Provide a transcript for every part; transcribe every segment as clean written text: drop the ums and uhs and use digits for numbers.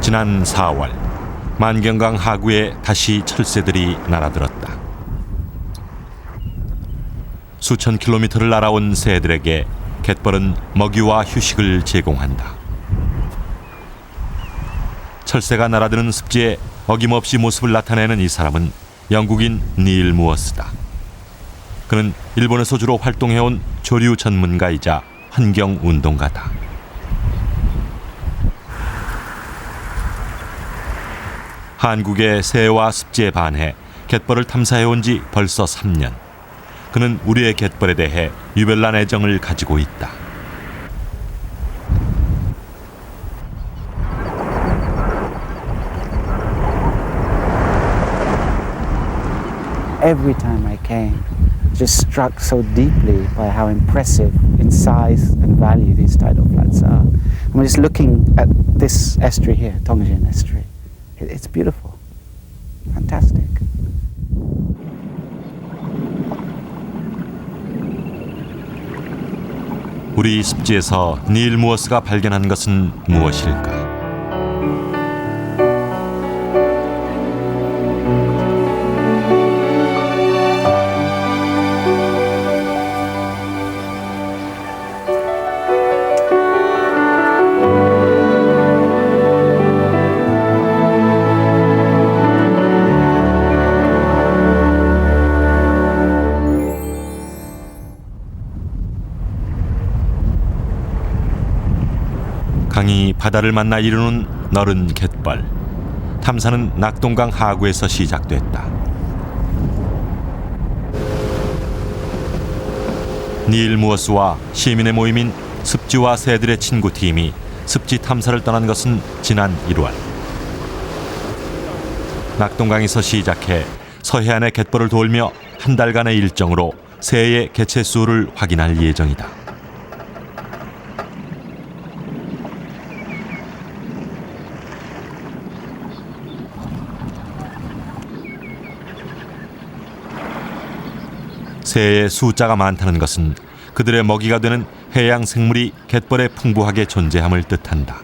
지난 4월 만경강 하구에 다시 철새들이 날아들었다. 수천 킬로미터를 날아온 새들에게 갯벌은 먹이와 휴식을 제공한다. 철새가 날아드는 습지에 어김없이 모습을 나타내는 이 사람은 영국인 닐 무어스다. 그는 일본에서 주로 활동해온 조류 전문가이자 환경운동가다. 한국의 새와 습지에 반해 갯벌을 탐사해온 지 벌써 3년. 그는 우리의 갯벌에 대해 유별난 애정을 가지고 있다. Every time I came, just struck so deeply by how impressive in size and value these tidal flats are. And we're just looking at this estuary here, Tongjin Estuary. It's beautiful, fantastic. 우리 습지에서 닐 무어스가 발견한 것은 무엇일까? 강이 바다를 만나 이루는 너른 갯벌. 탐사는 낙동강 하구에서 시작됐다. 닐 무어스와 시민의 모임인 습지와 새들의 친구 팀이 습지 탐사를 떠난 것은 지난 1월. 낙동강에서 시작해 서해안의 갯벌을 돌며 한 달간의 일정으로 새의 개체 수를 확인할 예정이다. 새의 숫자가 많다는 것은 그들의 먹이가 되는 해양 생물이 갯벌에 풍부하게 존재함을 뜻한다.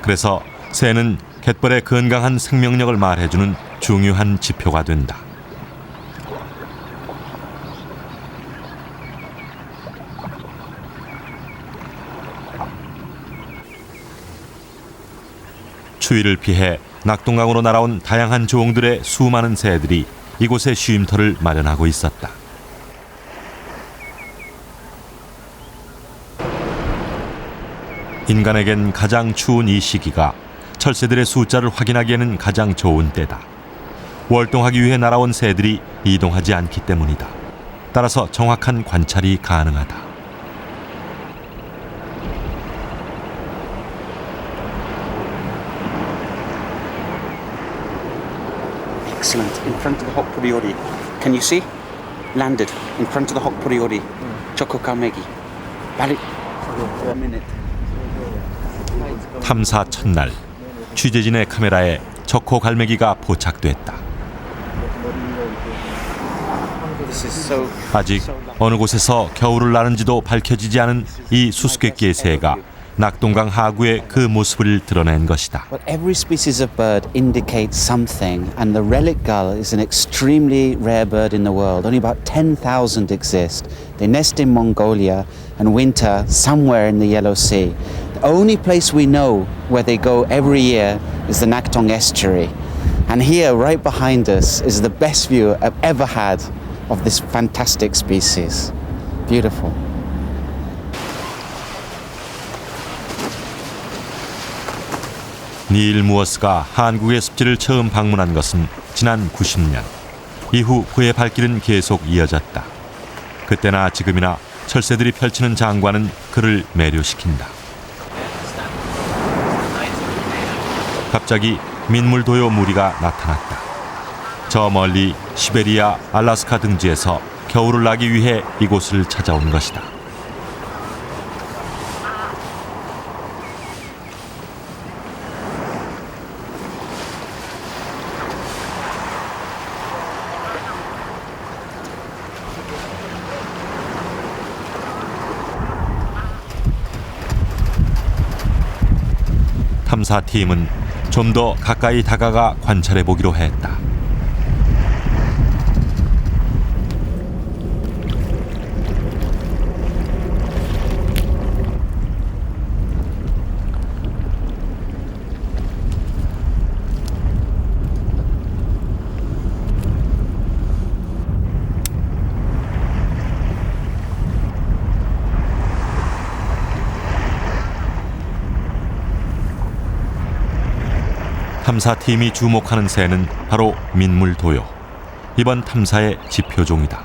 그래서 새는 갯벌의 건강한 생명력을 말해주는 중요한 지표가 된다. 추위를 피해 낙동강으로 날아온 다양한 종들의 수많은 새들이 이곳에 쉼터를 마련하고 있었다. 인간에겐 가장 추운 이 시기가 철새들의 숫자를 확인하기에는 가장 좋은 때다. 월동하기 위해 날아온 새들이 이동하지 않기 때문이다. 따라서 정확한 관찰이 가능하다. Excellent. In front of the Hokpuriori. Can you see? Landed in front of the Hokpuriori. Choco Kamegi. Valid. A minute. 탐사 첫날, 취재진의 카메라에 적호 갈매기가 포착됐다. 아직 어느 곳에서 겨울을 나는지도 밝혀지지 않은 이 수수께끼의 새가 낙동강 하구의 그 모습을 드러낸 것이다. But every species of bird indicates something, and the relic gull is an extremely rare bird in the world. Only about 10,000 exist. They nest in Mongolia and winter somewhere in the Yellow Sea. The only place we know where they go every year is the Nakdong Estuary. And here, right behind us, is the best view I've ever had of this fantastic species. Beautiful. 닐 무어스가 한국의 습지를 처음 방문한 것은 지난 90년. 이후 그의 발길은 계속 이어졌다. 그때나 지금이나 철새들이 펼치는 장관은 그를 매료시킨다. 갑자기 민물도요 무리가 나타났다. 저 멀리 시베리아, 알래스카 등지에서 겨울을 나기 위해 이곳을 찾아온 것이다. 탐사팀은 좀 더 가까이 다가가 관찰해 보기로 했다. 탐사팀이 주목하는 새는 바로 민물도요. 이번 탐사의 지표종이다.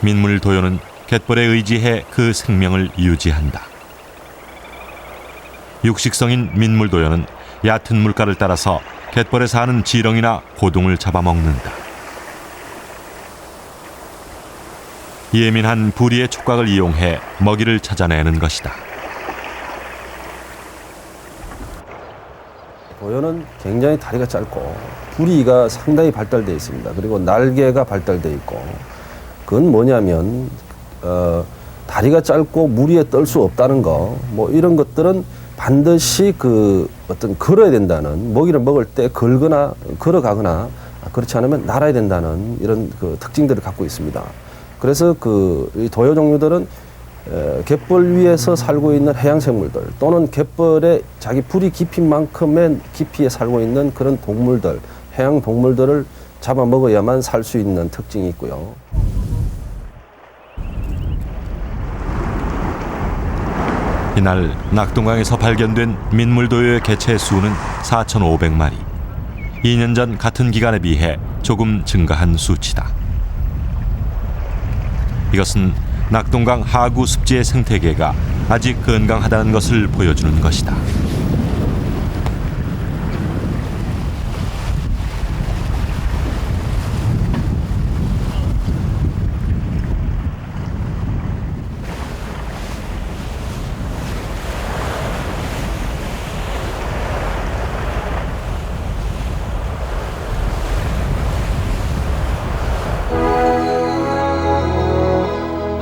민물도요는 갯벌에 의지해 그 생명을 유지한다. 육식성인 민물도요는 얕은 물가를 따라서 갯벌에 사는 지렁이나 고둥을 잡아먹는다. 예민한 부리의 촉각을 이용해 먹이를 찾아내는 것이다. 도요는 굉장히 다리가 짧고 부리가 상당히 발달되어 있습니다. 그리고 날개가 발달되어 있고 그건 뭐냐면 다리가 짧고 물 위에 뜰 수 없다는 거 뭐 이런 것들은 반드시 그 어떤 걸어야 된다는 먹이를 먹을 때 걸거나 걸어가거나 그렇지 않으면 날아야 된다는 이런 그 특징들을 갖고 있습니다. 그래서 이 도요 종류들은 갯벌 위에서 살고 있는 해양 생물들 또는 갯벌에 자기 부리 깊이만큼의 깊이에 살고 있는 그런 동물들, 해양 동물들을 잡아먹어야만 살 수 있는 특징이 있고요. 이날 낙동강에서 발견된 민물도요의 개체 수는 4,500마리. 2년 전 같은 기간에 비해 조금 증가한 수치다. 이것은 낙동강 하구 습지의 생태계가 아직 건강하다는 것을 보여주는 것이다.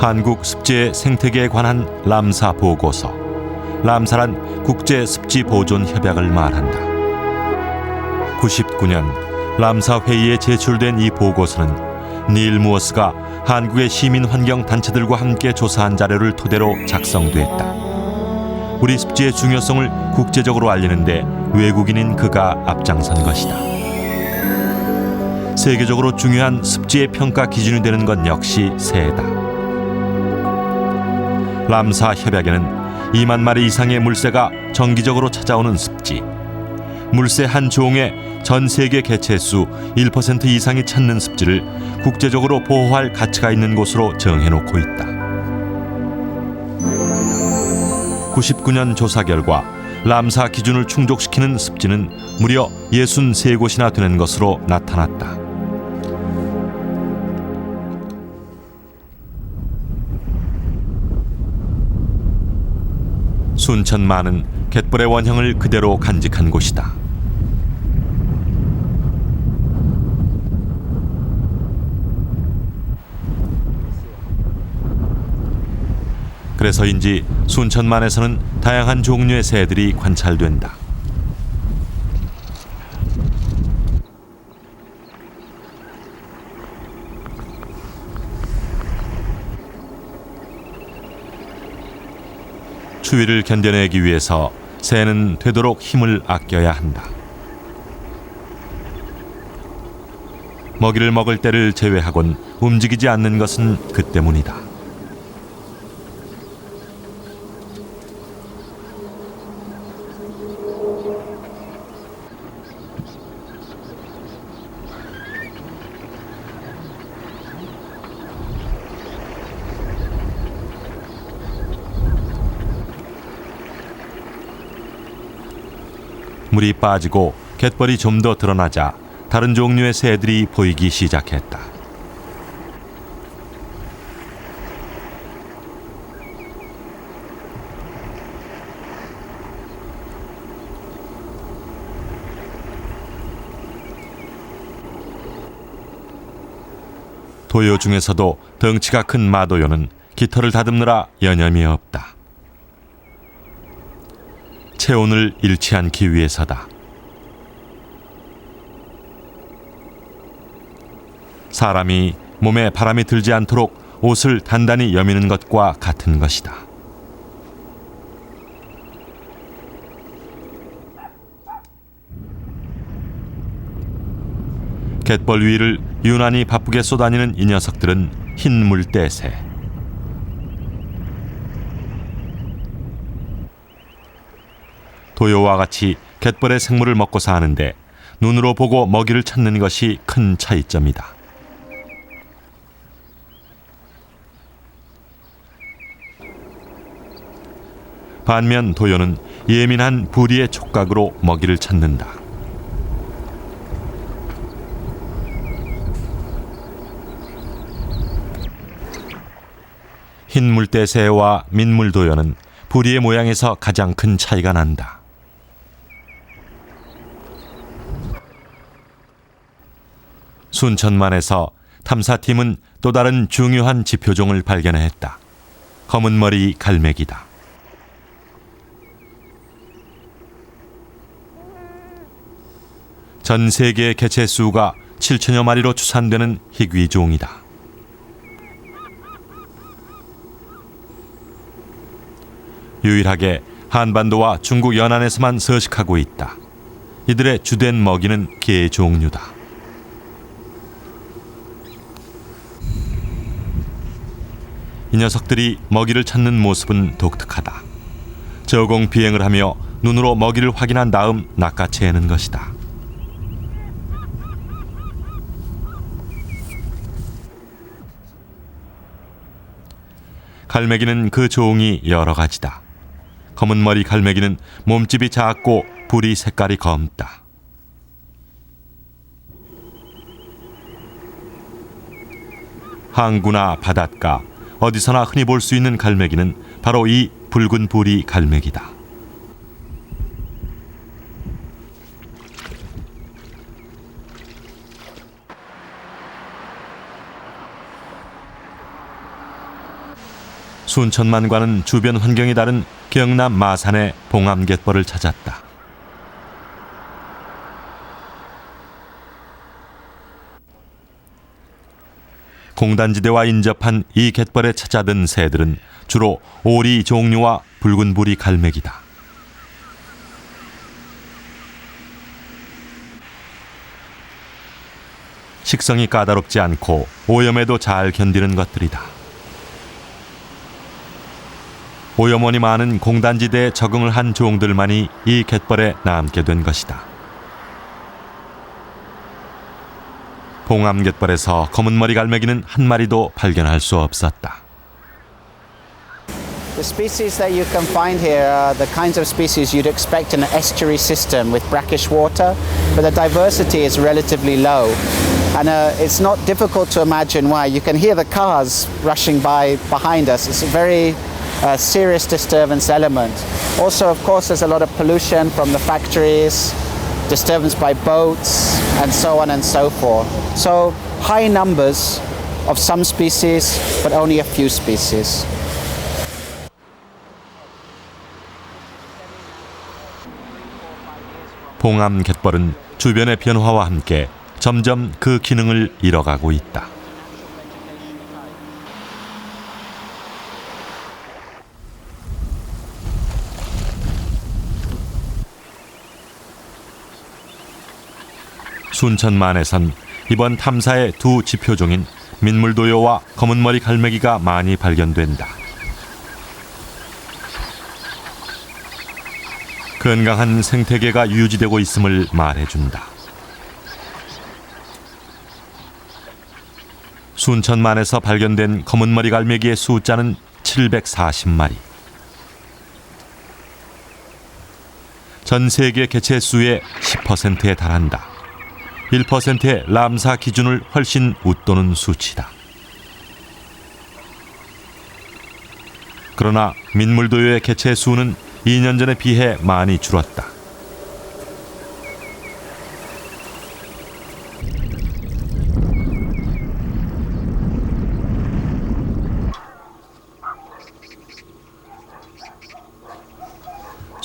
한국 습지의 생태계에 관한 람사 보고서. 람사란 국제 습지 보존 협약을 말한다. 99년 람사 회의에 제출된 이 보고서는 닐 무어스가 한국의 시민 환경 단체들과 함께 조사한 자료를 토대로 작성됐다. 우리 습지의 중요성을 국제적으로 알리는데 외국인인 그가 앞장선 것이다. 세계적으로 중요한 습지의 평가 기준이 되는 것 역시 새다. 람사 협약에는 2만 마리 이상의 물새가 정기적으로 찾아오는 습지, 물새 한 종의 전 세계 개체수 1% 이상이 찾는 습지를 국제적으로 보호할 가치가 있는 곳으로 정해놓고 있다. 99년 조사 결과 람사 기준을 충족시키는 습지는 무려 63곳이나 되는 것으로 나타났다. 순천만은 갯벌의 원형을 그대로 간직한 곳이다. 그래서인지 순천만에서는 다양한 종류의 새들이 관찰된다. 추위를 견뎌내기 위해서 새는 되도록 힘을 아껴야 한다. 먹이를 먹을 때를 제외하곤 움직이지 않는 것은 그 때문이다. 물이 빠지고 갯벌이 좀 더 드러나자 다른 종류의 새들이 보이기 시작했다. 도요 중에서도 덩치가 큰 마도요는 깃털을 다듬느라 여념이 없다. 체온을 잃지 않기 위해서다. 사람이 몸에 바람이 들지 않도록 옷을 단단히 여미는 것과 같은 것이다. 갯벌 위를 유난히 바쁘게 쏘다니는 이 녀석들은 흰 물대새. 도요와 같이 갯벌의 생물을 먹고 사는데 눈으로 보고 먹이를 찾는 것이 큰 차이점이다. 반면 도요는 예민한 부리의 촉각으로 먹이를 찾는다. 흰 물대새와 민물도요는 부리의 모양에서 가장 큰 차이가 난다. 순천만에서 탐사팀은 또 다른 중요한 지표종을 발견했다. 검은머리 갈매기다. 전 세계 개체 수가 7천여 마리로 추산되는 희귀종이다. 유일하게 한반도와 중국 연안에서만 서식하고 있다. 이들의 주된 먹이는 개 종류다. 이 녀석들이 먹이를 찾는 모습은 독특하다. 저공 비행을 하며 눈으로 먹이를 확인한 다음 낚아채는 것이다. 갈매기는 그 종이 여러 가지다. 검은머리 갈매기는 몸집이 작고 부리 색깔이 검다. 항구나 바닷가 어디서나 흔히 볼 수 있는 갈매기는 바로 이 붉은 부리 갈매기다. 순천만과는 주변 환경이 다른 경남 마산의 봉암갯벌을 찾았다. 공단지대와 인접한 이 갯벌에 찾아든 새들은 주로 오리 종류와 붉은 부리 갈매기다. 식성이 까다롭지 않고 오염에도 잘 견디는 것들이다. 오염원이 많은 공단지대에 적응을 한 종들만이 이 갯벌에 남게 된 것이다. 봉암갯벌에서 검은머리 갈매기는 한 마리도 발견할 수 없었다. The species that you can find here are the kinds of species you'd expect in an estuary system with brackish water, but the diversity is relatively low. And it's not difficult to imagine why. You can hear the cars rushing by behind us. It's a very serious disturbance element. Also, of course, there's a lot of pollution from the factories, disturbance by boats, and so on and so forth. So, high numbers of some species, but only a few species. 봉암갯벌은 주변의 변화와 함께 점점 그 기능을 잃어가고 있다. 순천만에선 이번 탐사의 두 지표종인 민물도요와 검은머리 갈매기가 많이 발견된다. 건강한 생태계가 유지되고 있음을 말해준다. 순천만에서 발견된 검은머리 갈매기의 숫자는 740마리. 전 세계 개체 수의 10%에 달한다. 1%의 람사 기준을 훨씬 웃도는 수치다. 그러나 민물도요의 개체 수는 2년 전에 비해 많이 줄었다.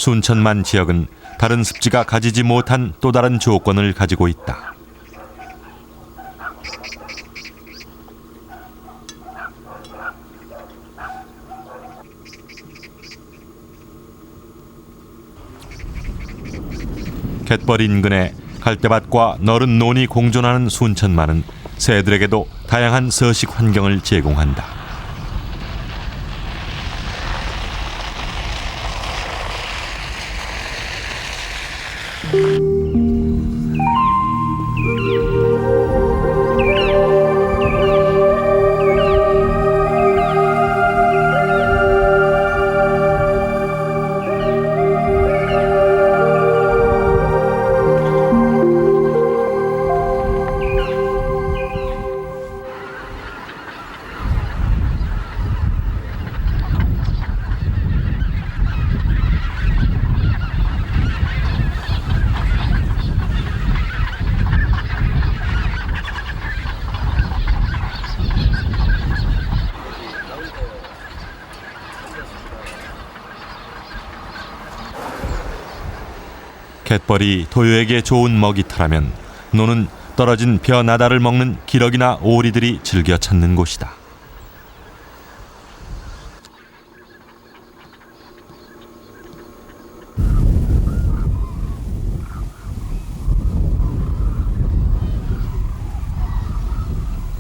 순천만 지역은 다른 습지가 가지지 못한 또 다른 조건을 가지고 있다. 갯벌 인근에 갈대밭과 너른 논이 공존하는 순천만은 새들에게도 다양한 서식 환경을 제공한다. 갯벌이 도요에게 좋은 먹이터라면 노는 떨어진 벼 나다를 먹는 기러기나 오리들이 즐겨 찾는 곳이다.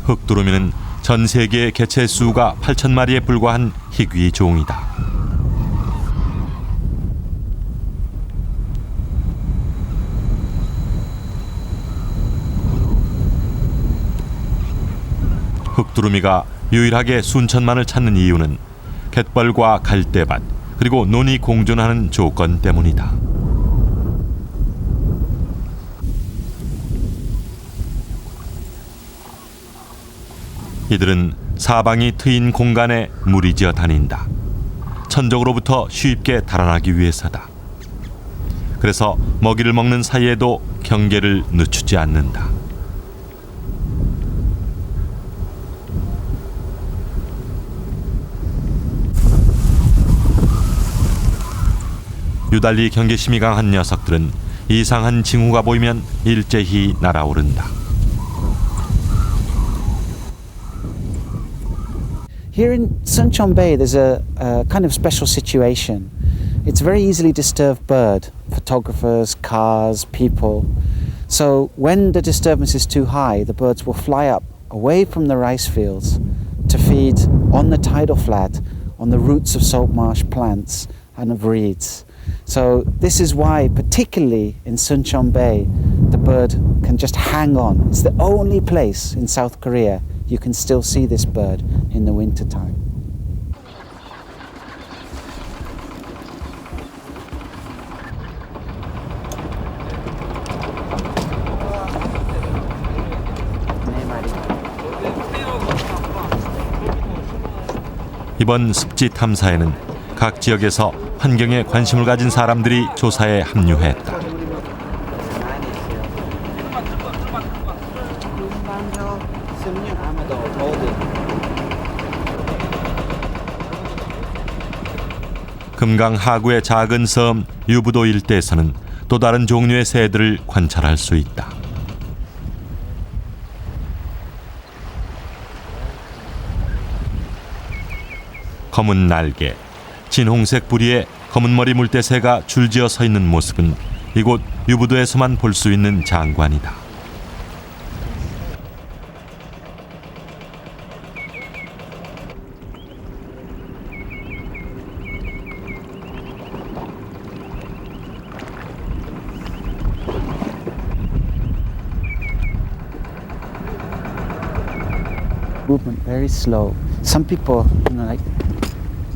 흑두루미는 전 세계의 개체 수가 8,000마리에 불과한 희귀 종이다. 흑두루미가 유일하게 순천만을 찾는 이유는 갯벌과 갈대밭 그리고 논이 공존하는 조건 때문이다. 이들은 사방이 트인 공간에 무리지어 다닌다. 천적으로부터 쉽게 달아나기 위해서다. 그래서 먹이를 먹는 사이에도 경계를 늦추지 않는다. 유달리 경계심이 강한 녀석들은 이상한 징후가 보이면 일제히 날아오른다. Here in Suncheon Bay, there's a kind of special situation. It's a very easily disturbed bird. Photographers, cars, people. So when the disturbance is too high, the birds will fly up away from the rice fields to feed on the tidal flat, on the roots of salt marsh plants and of reeds. So this is why, particularly in Suncheon Bay, the bird can just hang on. It's the only place in South Korea you can still see this bird in the winter time. 이번 습지 탐사에는 각 지역에서 환경에 관심을 가진 사람들이 조사에 합류했다. 금강 하구의 작은 섬 유부도 일대에서는 또 다른 종류의 새들을 관찰할 수 있다. 검은 날개, 진홍색 부리에 검은 머리 물대새가 줄지어 서 있는 모습은 이곳 유부도에서만 볼 수 있는 장관이다. Movement very slow. Some people, like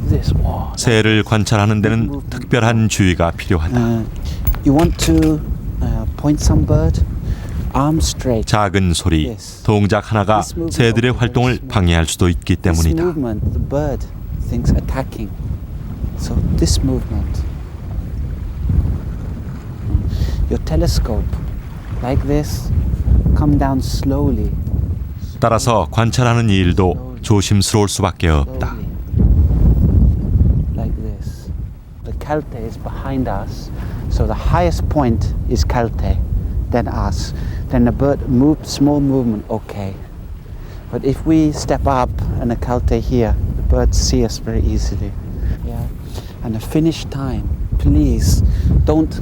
this. Wow. 새를 관찰하는 데는 특별한 주의가 필요하다. You want to point some bird, arm straight. 작은 소리, 동작 하나가 새들의 활동을 방해할 수도 있기 This 때문이다. movement, the bird thinks attacking. So this movement. Your telescope, like this, come down slowly. 따라서 관찰하는 조심스러울 수밖에 없다. Like this. The Calte is behind us, so the highest point is Calte, then us. Then the bird moves, small movement, okay. But if we step up and a Calte here, the birds see us very easily. Yeah. And the finish time, please don't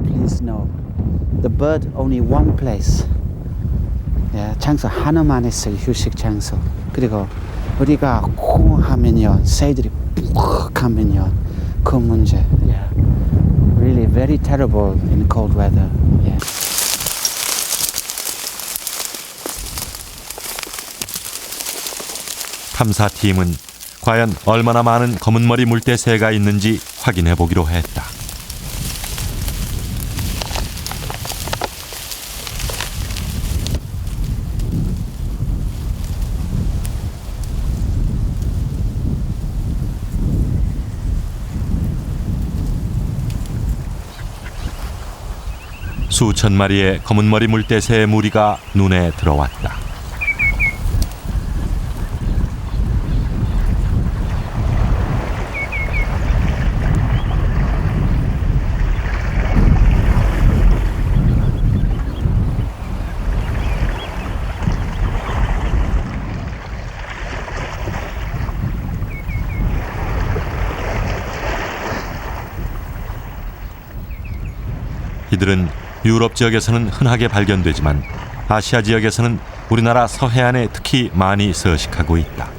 please no. The bird only one place. 예, 장소 하나만 있어요. 휴식 장소. 그리고 우리가 콩 하면요, 새들이 푹 하면요, 그 문제. Yeah. Really very terrible in cold weather. Yeah. 탐사팀은 과연 얼마나 많은 검은머리 물대새가 있는지 확인해 보기로 했다. 수천 마리의 검은머리 물대새의 무리가 눈에 들어왔다. 이들은 유럽 지역에서는 흔하게 발견되지만 아시아 지역에서는 우리나라 서해안에 특히 많이 서식하고 있다.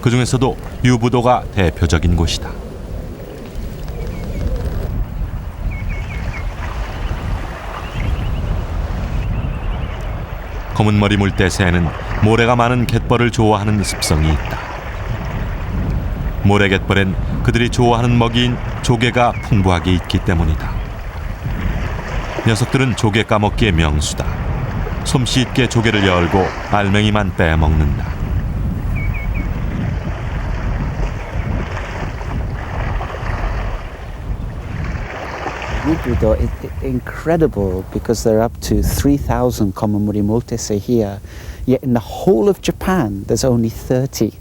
그 중에서도 유부도가 대표적인 곳이다. 검은머리 물대새에는 모래가 많은 갯벌을 좋아하는 습성이 있다. 모래갯벌엔 그들이 좋아하는 먹이인 조개가 풍부하게 있기 때문이다. 녀석들은 조개 까먹기의 명수다. 솜씨 있게 조개를 열고 알맹이만 빼먹는다. Yubudo is incredible because there are up to 3,000 Komamuri multese here. Yet in the whole of Japan, there's only 30.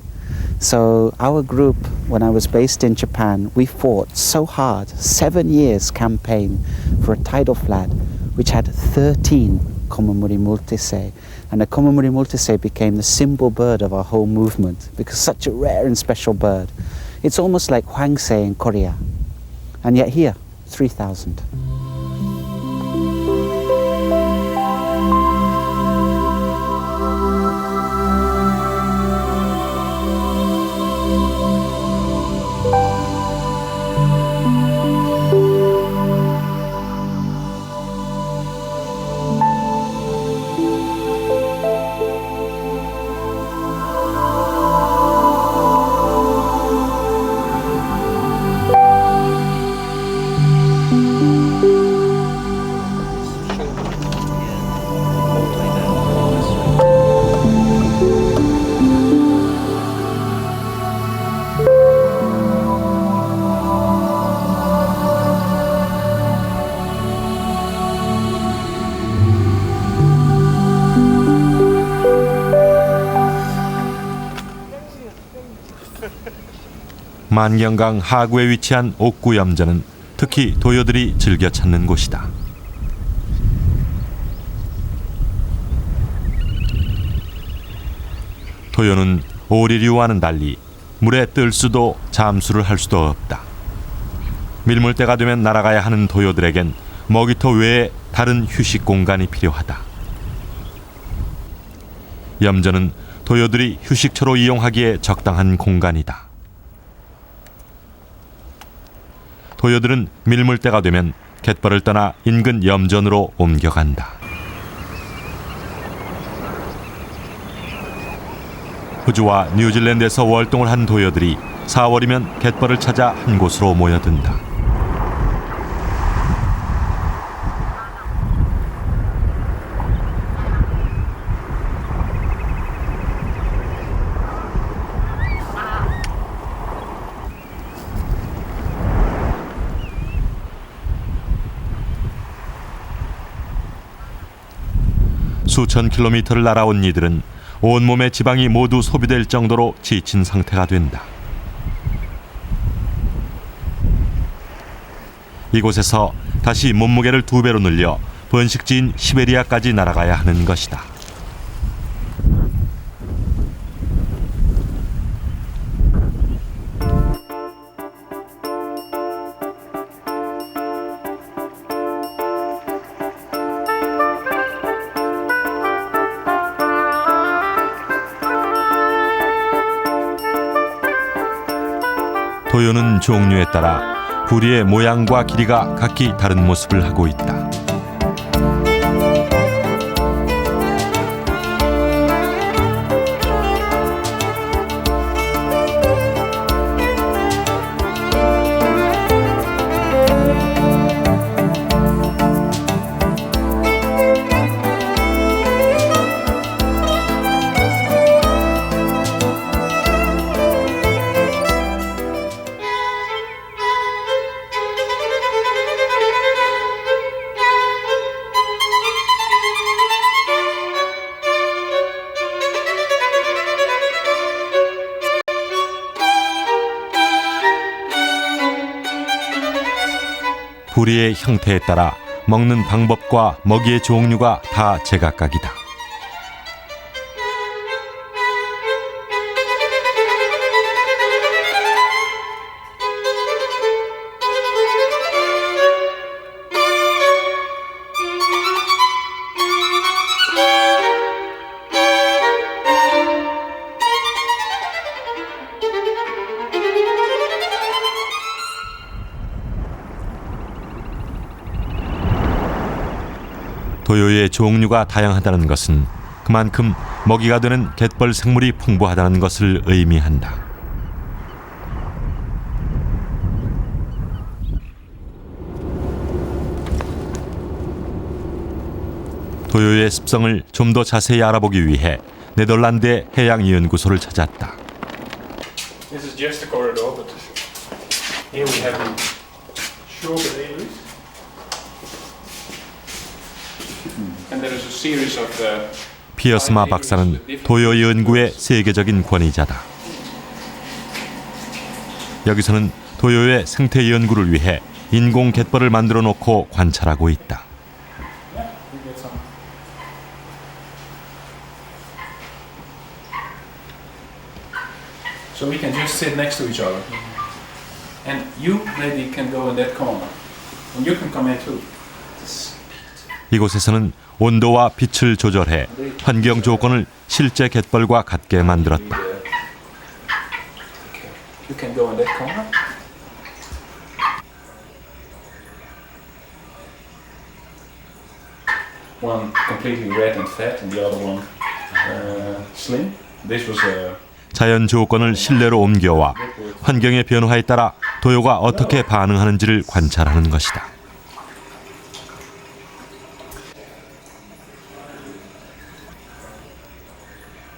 So our group, when I was based in Japan, we fought so hard, 7 years campaign for a tidal flat, which had 13 Komamuri multese. And the Komamuri multese became the symbol bird of our whole movement because such a rare and special bird. It's almost like Hwangse in Korea. And yet here, 3,000. 만경강 하구에 위치한 옥구염전은 특히 도요들이 즐겨 찾는 곳이다. 도요는 오리류와는 달리 물에 뜰 수도 잠수를 할 수도 없다. 밀물때가 되면 날아가야 하는 도요들에겐 먹이터 외에 다른 휴식 공간이 필요하다. 염전은 도요들이 휴식처로 이용하기에 적당한 공간이다. 도요들은 밀물때가 되면 갯벌을 떠나 인근 염전으로 옮겨간다. 호주와 뉴질랜드에서 월동을 한 도요들이 4월이면 갯벌을 찾아 한 곳으로 모여든다. 수천 킬로미터를 날아온 이들은 온몸의 지방이 모두 소비될 정도로 지친 상태가 된다. 이곳에서 다시 몸무게를 2배로 늘려 번식지인 시베리아까지 날아가야 하는 것이다. 도요는 종류에 따라 부리의 모양과 길이가 각기 다른 모습을 하고 있다. 부리의 형태에 따라 먹는 방법과 먹이의 종류가 다 제각각이다. 도요의 종류가 다양하다는 것은 그만큼 먹이가 되는 갯벌 생물이 풍부하다는 것을 의미한다. 도요의 습성을 좀 더 자세히 알아보기 위해 네덜란드의 해양연구소를 찾았다. This is just a corridor, but here we have the shore areas. And there is a series of 피어스마 박사는 도요 연구의 세계적인 권위자다. 여기서는 도요의 생태 연구를 위해 인공 갯벌을 만들어 놓고 관찰하고 있다. So we can just sit next to each other. And you maybe can go in that corner. And you can come in too. 이곳에서는 온도와 빛을 조절해 환경 조건을 실제 갯벌과 같게 만들었다. You can go in that corner. One completely red and fat, and the other one slim. This was 자연 조건을 실내로 옮겨와 환경의 변화에 따라 도요가 어떻게 반응하는지를 관찰하는 것이다.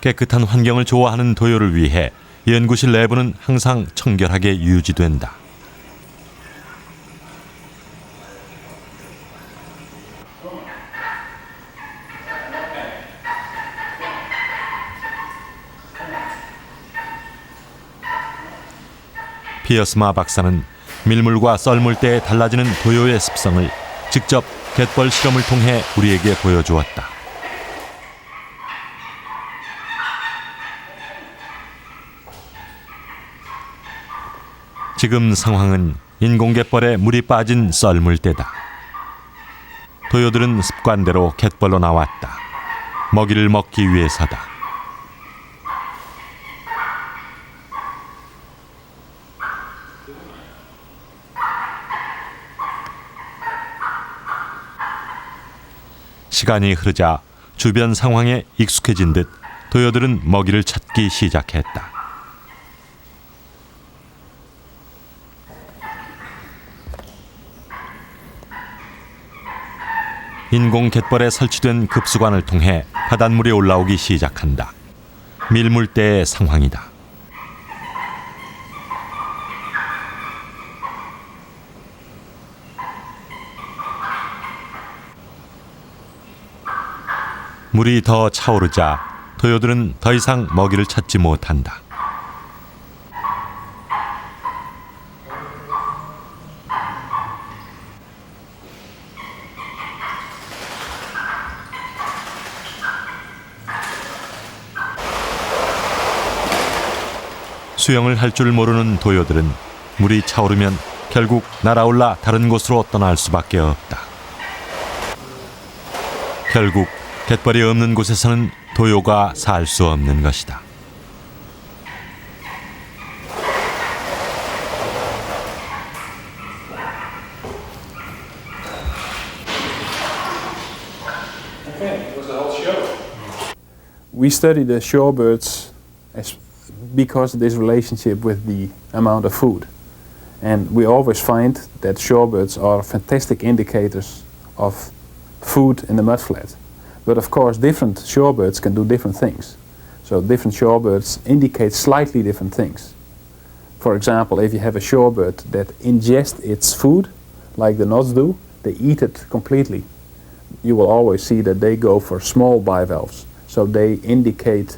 깨끗한 환경을 좋아하는 도요를 위해 연구실 내부는 항상 청결하게 유지된다. 피어스마 박사는 밀물과 썰물 때에 달라지는 도요의 습성을 직접 갯벌 실험을 통해 우리에게 보여주었다. 지금 상황은 인공갯벌에 물이 빠진 썰물 때다. 도요들은 습관대로 갯벌로 나왔다. 먹이를 먹기 위해서다. 시간이 흐르자 주변 상황에 익숙해진 듯 도요들은 먹이를 찾기 시작했다. 인공 갯벌에 설치된 급수관을 통해 바닷물이 올라오기 시작한다. 밀물대의 상황이다. 물이 더 차오르자 도요들은 더 이상 먹이를 찾지 못한다. 수영을 할 줄 모르는 도요들은 물이 차오르면 결국 날아올라 다른 곳으로 떠날 수밖에 없다. 결국 갯벌이 없는 곳에서는 도요가 살 수 없는 것이다. We study the shorebirds because of this relationship with the amount of food. And we always find that shorebirds are fantastic indicators of food in the mudflat. But of course, different shorebirds can do different things. So different shorebirds indicate slightly different things. For example, if you have a shorebird that ingests its food, like the knots do, they eat it completely. You will always see that they go for small bivalves. So they indicate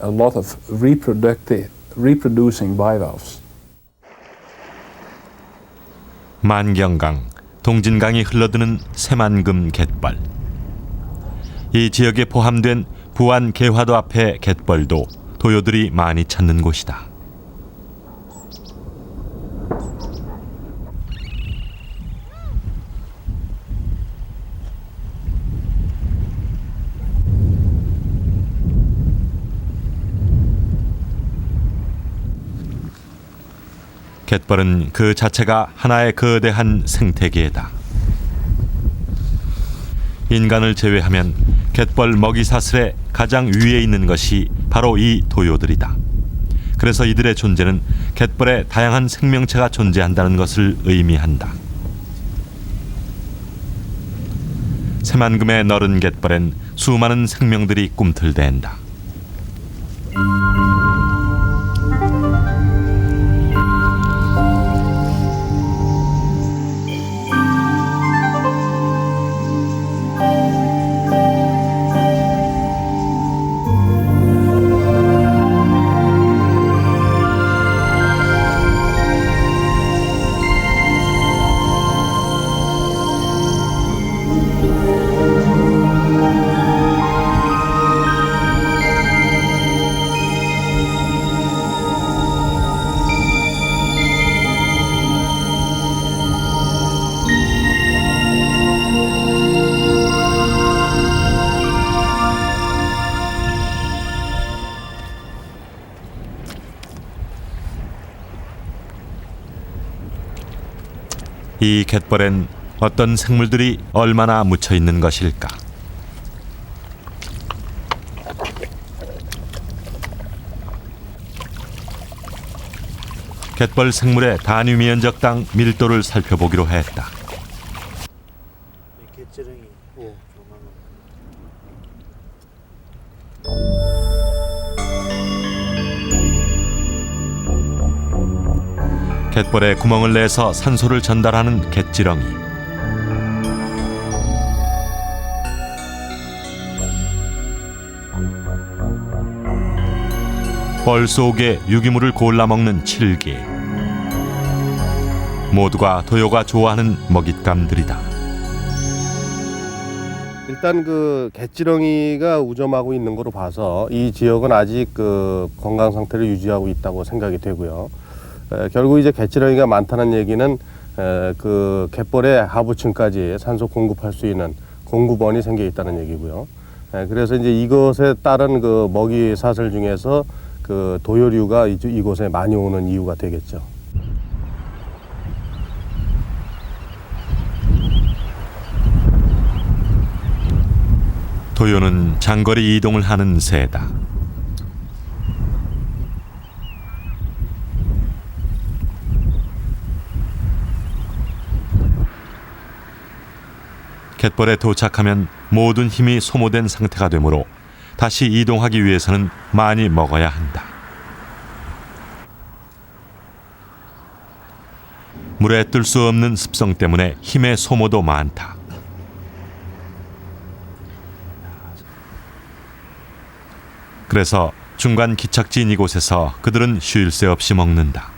a lot of reproducing bivalves. 만경강, 동진강이 흘러드는 새만금 갯벌. 이 지역에 포함된 부안 개화도 앞의 갯벌도 도요들이 많이 찾는 곳이다. 갯벌은 그 자체가 하나의 거대한 생태계다. 인간을 제외하면 갯벌 먹이 사슬의 가장 위에 있는 것이 바로 이 도요들이다. 그래서 이들의 존재는 갯벌에 다양한 생명체가 존재한다는 것을 의미한다. 새만금의 너른 갯벌엔 수많은 생명들이 꿈틀댄다. 이 갯벌엔 어떤 생물들이 얼마나 묻혀 있는 것일까? 갯벌 생물의 단위 면적당 밀도를 살펴보기로 했다. 갯벌에 구멍을 내서 산소를 전달하는 갯지렁이. 벌 속에 유기물을 골라 먹는 칠개. 모두가 도요가 좋아하는 먹잇감들이다. 일단 그 갯지렁이가 우점하고 있는 거로 봐서 이 지역은 아직 그 건강 상태를 유지하고 있다고 생각이 되고요. 결국 이제 갯지렁이가 많다는 얘기는 그 갯벌의 하부층까지 산소 공급할 수 있는 공급원이 생겨 있다는 얘기고요. 그래서 이제 이것에 따른 그 먹이 사슬 중에서 그 도요류가 이곳에 많이 오는 이유가 되겠죠. 도요는 장거리 이동을 하는 새다. 갯벌에 도착하면 모든 힘이 소모된 상태가 되므로 다시 이동하기 위해서는 많이 먹어야 한다. 물에 뜰 수 없는 습성 때문에 힘의 소모도 많다. 그래서 중간 기착지인 이곳에서 그들은 쉴 새 없이 먹는다.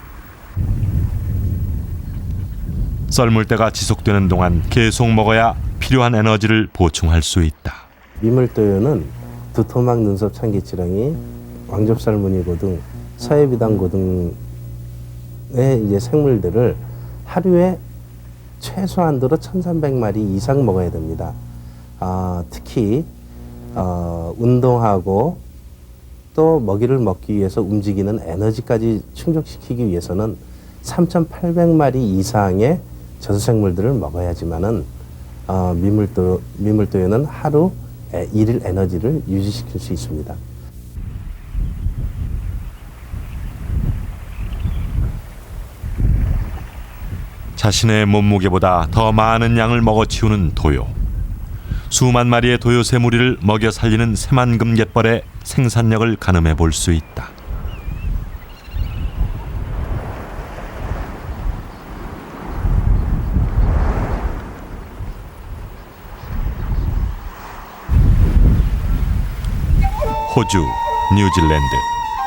썰물대가 지속되는 동안 계속 먹어야 필요한 에너지를 보충할 수 있다. 미물도요는 두토막 눈썹 참개지렁이, 왕접살무늬고 등 서해비단고 등의 이제 생물들을 하루에 최소한도로 1,300마리 이상 먹어야 됩니다. 특히 운동하고 또 먹이를 먹기 위해서 움직이는 에너지까지 충족시키기 위해서는 3,800마리 이상의 저수생물들을 먹어야지만은 민물도에는 하루 일일 에너지를 유지시킬 수 있습니다. 자신의 몸무게보다 더 많은 양을 먹어치우는 도요. 수만 마리의 도요 새무리를 먹여 살리는 새만금갯벌의 생산력을 가늠해 볼 수 있다. 호주, 뉴질랜드,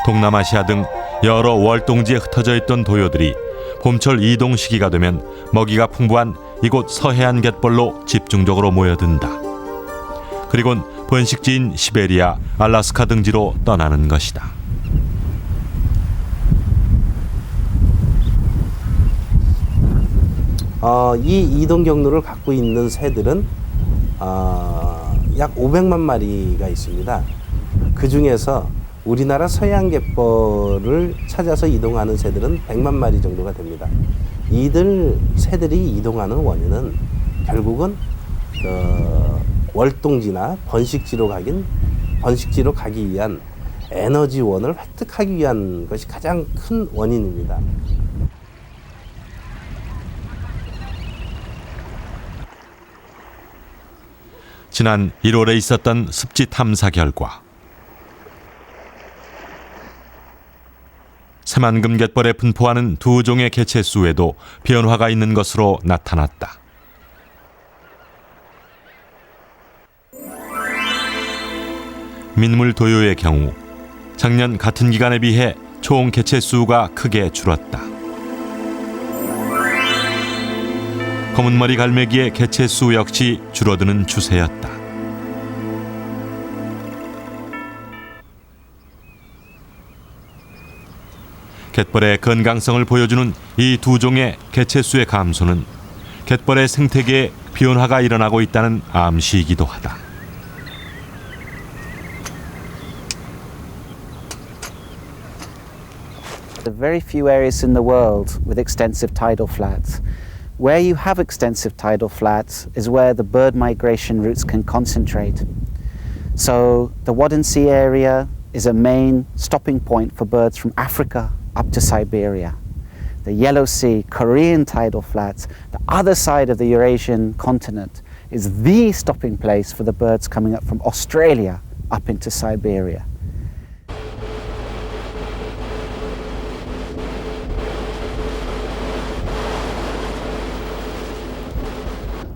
동남아시아 등 여러 월동지에 흩어져 있던 도요들이 봄철 이동 시기가 되면 먹이가 풍부한 이곳 서해안 갯벌로 집중적으로 모여든다. 그리곤 번식지인 시베리아, 알래스카 등지로 떠나는 것이다. 이 이동 경로를 갖고 있는 새들은 약 500만 마리가 있습니다. 그 중에서 우리나라 서해안 갯벌을 찾아서 이동하는 새들은 100만 마리 정도가 됩니다. 이들 새들이 이동하는 원인은 결국은 월동지나 번식지로 가기 위한 에너지원을 획득하기 위한 것이 가장 큰 원인입니다. 지난 1월에 있었던 습지 탐사 결과 새만금갯벌에 분포하는 두 종의 개체수에도 변화가 있는 것으로 나타났다. 민물도요의 경우 작년 같은 기간에 비해 총 개체수가 크게 줄었다. 검은머리 갈매기의 개체수 역시 줄어드는 추세였다. 갯벌의 건강성을 보여주는 이 두 종의 개체수의 감소는 갯벌의 생태계에 변화가 일어나고 있다는 암시이기도 하다. There are very few areas in the world with extensive tidal flats. Where you have extensive tidal flats is where the bird migration routes can concentrate. So the Wadden Sea area is a main stopping point for birds from Africa up to Siberia. The Yellow Sea, Korean tidal flats, the other side of the Eurasian continent, is the stopping place for the birds coming up from Australia up into Siberia.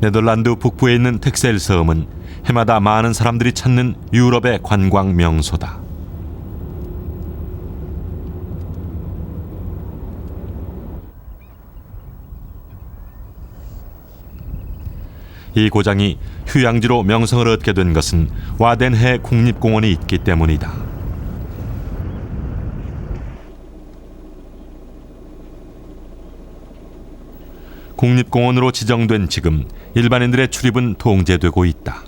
네덜란드 북부에 있는 텍셀 섬은 해마다 많은 사람들이 찾는 유럽의 관광 명소다. 이 고장이 휴양지로 명성을 얻게 된 것은 와덴해 국립공원이 있기 때문이다. 국립공원으로 지정된 지금 일반인들의 출입은 통제되고 있다.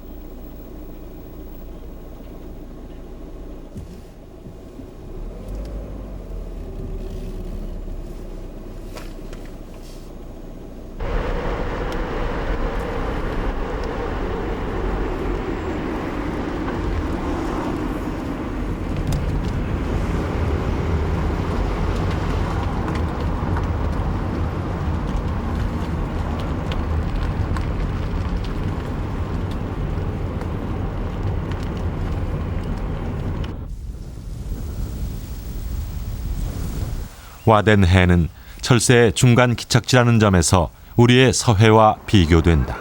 와덴해는 철새의 중간 기착지라는 점에서 우리의 서해와 비교된다.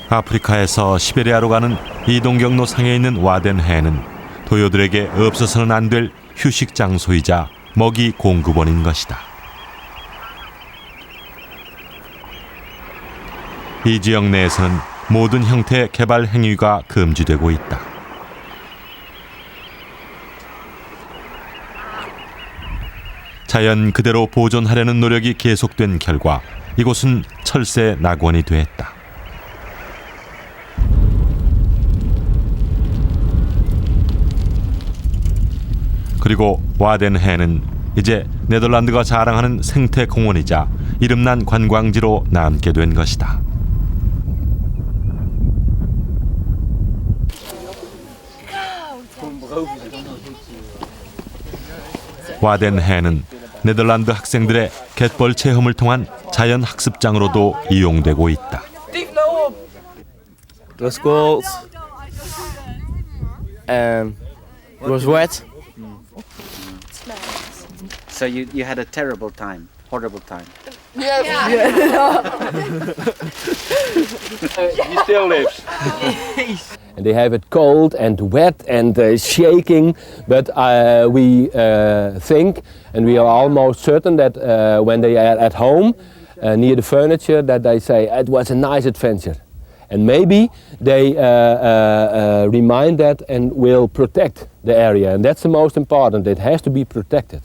아프리카에서 시베리아로 가는 이동 경로상에 있는 와덴해는 도요들에게 없어서는 안 될 휴식 장소이자 먹이 공급원인 것이다. 이 지역 내에서는 모든 형태의 개발 행위가 금지되고 있다. 자연 그대로 보존하려는 노력이 계속된 결과 이곳은 철새 낙원이 됐다. 그리고 와덴해는 이제 네덜란드가 자랑하는 생태 공원이자 이름난 관광지로 남게 된 것이다. 와덴해는 네덜란드 학생들의 갯벌 체험을 통한 자연 학습장으로도 이용되고 있다. It was cold and it was wet. So you had a terrible time, horrible time. He still lives. And they have it cold and wet and shaking, but we think, and we are almost certain that when they are at home near the furniture, that they say it was a nice adventure. And maybe they remind that and will protect the area, and that's the most important. It has to be protected.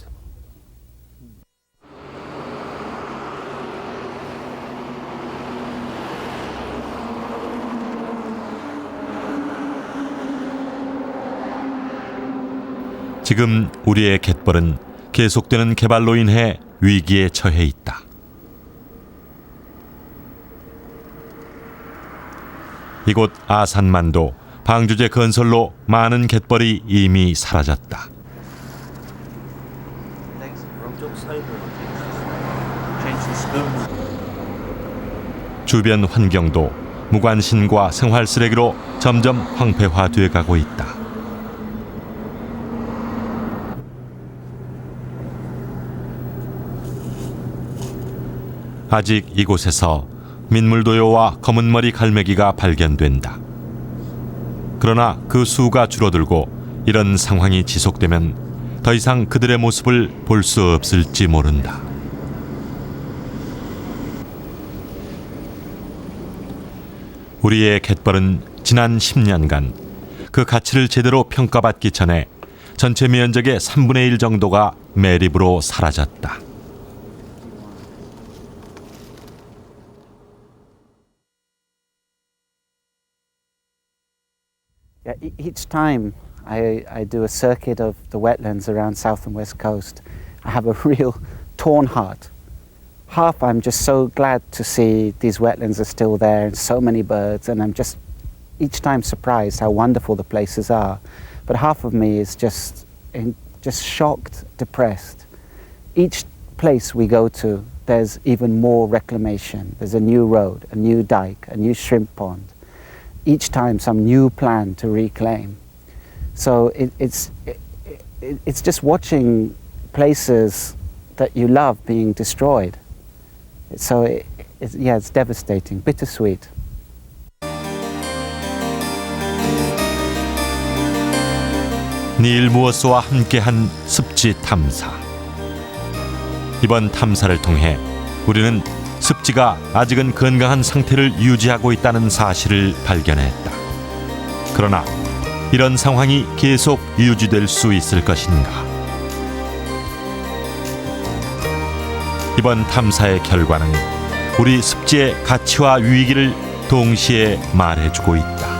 지금 우리의 갯벌은 계속되는 개발로 인해 위기에 처해 있다. 이곳 아산만도 방주제 건설로 많은 갯벌이 이미 사라졌다. 주변 환경도 무관심과 생활 쓰레기로 점점 황폐화돼 가고 있다. 아직 이곳에서 민물도요와 검은머리 갈매기가 발견된다. 그러나 그 수가 줄어들고 이런 상황이 지속되면 더 이상 그들의 모습을 볼 수 없을지 모른다. 우리의 갯벌은 지난 10년간 그 가치를 제대로 평가받기 전에 전체 면적의 3분의 1 정도가 매립으로 사라졌다. Yeah, each time I do a circuit of the wetlands around South and West Coast, I have a real torn heart. Half I'm just so glad to see these wetlands are still there and so many birds, and I'm just each time surprised how wonderful the places are. But half of me is just shocked, depressed. Each place we go to, there's even more reclamation. There's a new road, a new dike, a new shrimp pond. Each time some new plan to reclaim. So it's just watching places that you love being destroyed. So it's devastating, bittersweet. 닐 무어스와 함께한 습지 탐사. 이번 탐사를 통해 우리는 습지가 아직은 건강한 상태를 유지하고 있다는 사실을 발견했다. 그러나 이런 상황이 계속 유지될 수 있을 것인가? 이번 탐사의 결과는 우리 습지의 가치와 위기를 동시에 말해주고 있다.